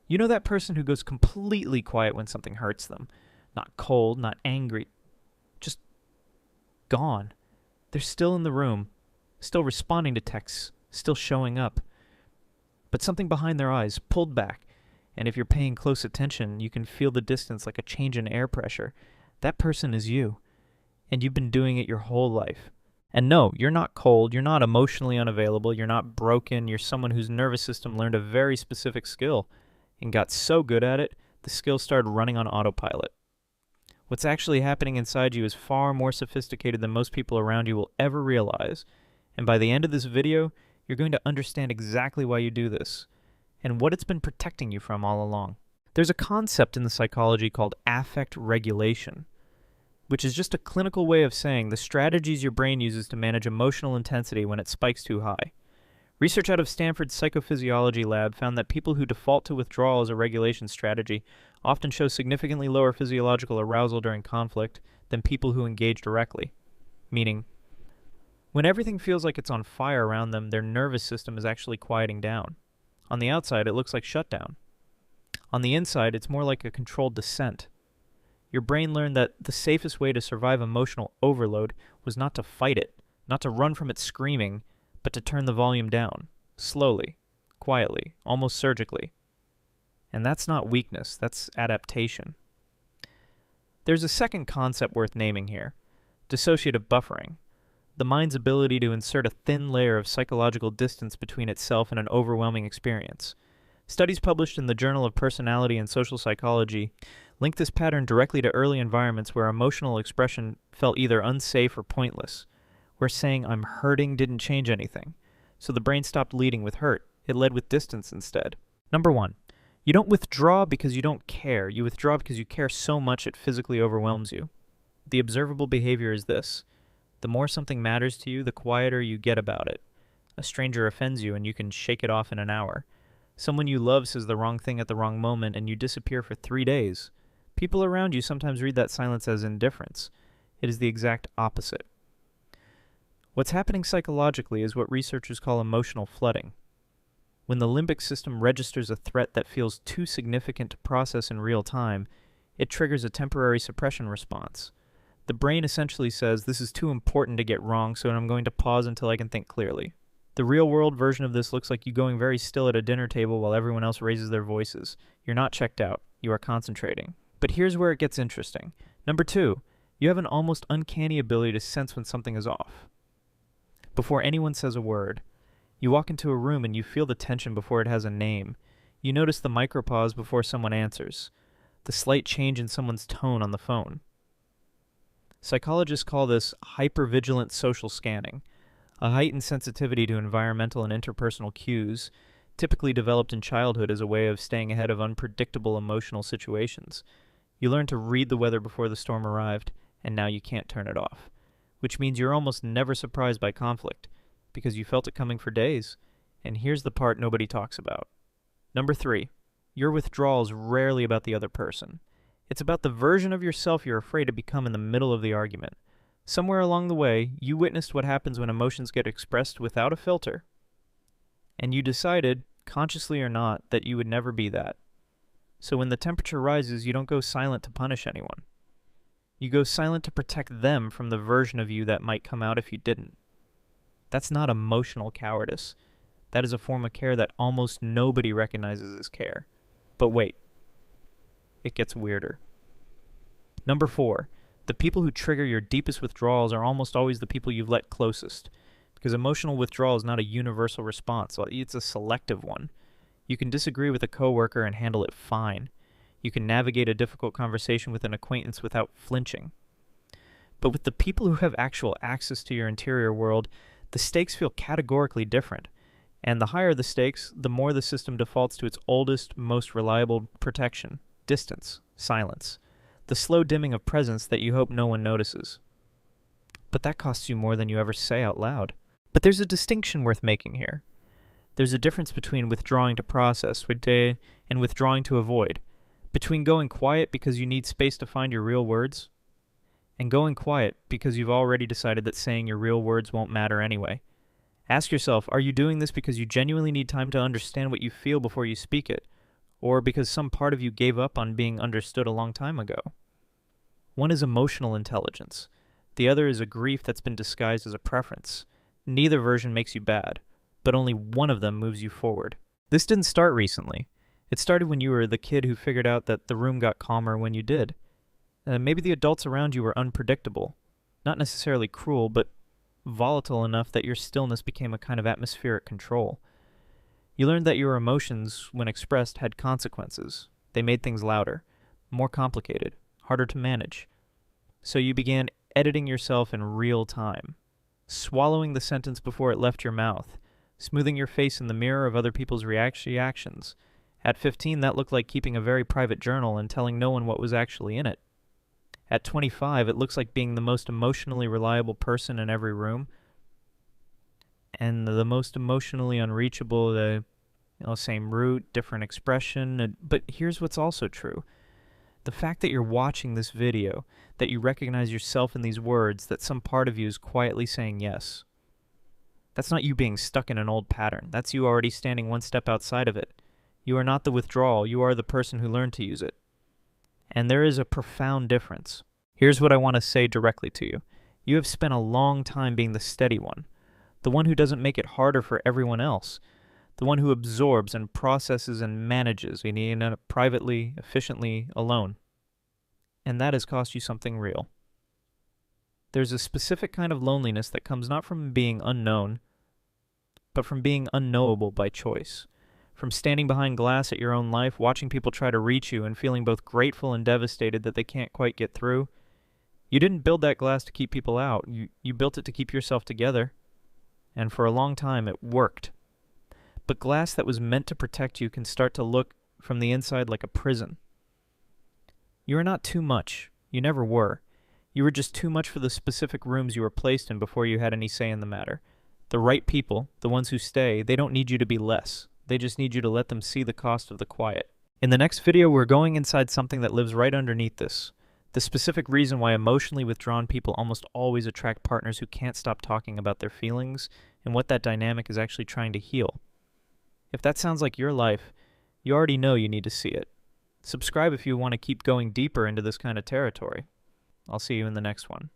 You know that person who goes completely quiet when something hurts them. Not cold, not angry, just gone. They're still in the room, still responding to texts, still showing up. But something behind their eyes pulled back, and if you're paying close attention, you can feel the distance like a change in air pressure. That person is you, and you've been doing it your whole life. And no, you're not cold, you're not emotionally unavailable, you're not broken, you're someone whose nervous system learned a very specific skill and got so good at it, the skill started running on autopilot. What's actually happening inside you is far more sophisticated than most people around you will ever realize, and by the end of this video, you're going to understand exactly why you do this, and what it's been protecting you from all along. There's a concept in the psychology called affect regulation, which is just a clinical way of saying the strategies your brain uses to manage emotional intensity when it spikes too high. Research out of Stanford's psychophysiology lab found that people who default to withdrawal as a regulation strategy often show significantly lower physiological arousal during conflict than people who engage directly. Meaning, when everything feels like it's on fire around them, their nervous system is actually quieting down. On the outside, it looks like shutdown. On the inside, it's more like a controlled descent. Your brain learned that the safest way to survive emotional overload was not to fight it, not to run from it screaming, but to turn the volume down, slowly, quietly, almost surgically. And that's not weakness, that's adaptation. There's a second concept worth naming here, dissociative buffering, the mind's ability to insert a thin layer of psychological distance between itself and an overwhelming experience. Studies published in the Journal of Personality and Social Psychology link this pattern directly to early environments where emotional expression felt either unsafe or pointless, where saying "I'm hurting" didn't change anything, so the brain stopped leading with hurt. It led with distance instead. Number 1. You don't withdraw because you don't care. You withdraw because you care so much it physically overwhelms you. The observable behavior is this. The more something matters to you, the quieter you get about it. A stranger offends you and you can shake it off in an hour. Someone you love says the wrong thing at the wrong moment and you disappear for 3 days. People around you sometimes read that silence as indifference. It is the exact opposite. What's happening psychologically is what researchers call emotional flooding. When the limbic system registers a threat that feels too significant to process in real time, it triggers a temporary suppression response. The brain essentially says, this is too important to get wrong, so I'm going to pause until I can think clearly. The real-world version of this looks like you going very still at a dinner table while everyone else raises their voices. You're not checked out. You are concentrating. But here's where it gets interesting. Number 2, you have an almost uncanny ability to sense when something is off. Before anyone says a word, you walk into a room and you feel the tension before it has a name. You notice the micropause before someone answers, the slight change in someone's tone on the phone. Psychologists call this hypervigilant social scanning, a heightened sensitivity to environmental and interpersonal cues, typically developed in childhood as a way of staying ahead of unpredictable emotional situations. You learn to read the weather before the storm arrived, and now you can't turn it off. Which means you're almost never surprised by conflict, because you felt it coming for days. And here's the part nobody talks about. Number 3, your withdrawal is rarely about the other person. It's about the version of yourself you're afraid to become in the middle of the argument. Somewhere along the way, you witnessed what happens when emotions get expressed without a filter. And you decided, consciously or not, that you would never be that. So when the temperature rises, you don't go silent to punish anyone. You go silent to protect them from the version of you that might come out if you didn't. That's not emotional cowardice. That is a form of care that almost nobody recognizes as care. But wait. It gets weirder. Number 4. The people who trigger your deepest withdrawals are almost always the people you've let closest. Because emotional withdrawal is not a universal response. It's a selective one. You can disagree with a coworker and handle it fine. You can navigate a difficult conversation with an acquaintance without flinching. But with the people who have actual access to your interior world, the stakes feel categorically different. And the higher the stakes, the more the system defaults to its oldest, most reliable protection: distance, silence, the slow dimming of presence that you hope no one notices. But that costs you more than you ever say out loud. But there's a distinction worth making here. There's a difference between withdrawing to process and withdrawing to avoid. Between going quiet because you need space to find your real words, and going quiet because you've already decided that saying your real words won't matter anyway. Ask yourself, are you doing this because you genuinely need time to understand what you feel before you speak it? or because some part of you gave up on being understood a long time ago. One is emotional intelligence. The other is a grief that's been disguised as a preference. Neither version makes you bad, but only one of them moves you forward. This didn't start recently. It started when you were the kid who figured out that the room got calmer when you did. Maybe the adults around you were unpredictable. Not necessarily cruel, but volatile enough that your stillness became a kind of atmospheric control. You learned that your emotions, when expressed, had consequences. They made things louder, more complicated, harder to manage. So you began editing yourself in real time, swallowing the sentence before it left your mouth, smoothing your face in the mirror of other people's reactions. At 15, that looked like keeping a very private journal and telling no one what was actually in it. At 25, it looks like being the most emotionally reliable person in every room, and the most emotionally unreachable, same root, different expression. But here's what's also true. The fact that you're watching this video, that you recognize yourself in these words, that some part of you is quietly saying yes. That's not you being stuck in an old pattern. That's you already standing one step outside of it. You are not the withdrawal. You are the person who learned to use it. And there is a profound difference. Here's what I want to say directly to you. You have spent a long time being the steady one, the one who doesn't make it harder for everyone else, the one who absorbs and processes and manages, privately, efficiently, alone. And that has cost you something real. There's a specific kind of loneliness that comes not from being unknown, but from being unknowable by choice. From standing behind glass at your own life, watching people try to reach you and feeling both grateful and devastated that they can't quite get through. You didn't build that glass to keep people out. You built it to keep yourself together. And for a long time, it worked. But glass that was meant to protect you can start to look from the inside like a prison. You are not too much. You never were. You were just too much for the specific rooms you were placed in before you had any say in the matter. The right people, the ones who stay, they don't need you to be less. They just need you to let them see the cost of the quiet. In the next video, we're going inside something that lives right underneath this. The specific reason why emotionally withdrawn people almost always attract partners who can't stop talking about their feelings and what that dynamic is actually trying to heal. If that sounds like your life, you already know you need to see it. Subscribe if you want to keep going deeper into this kind of territory. I'll see you in the next one.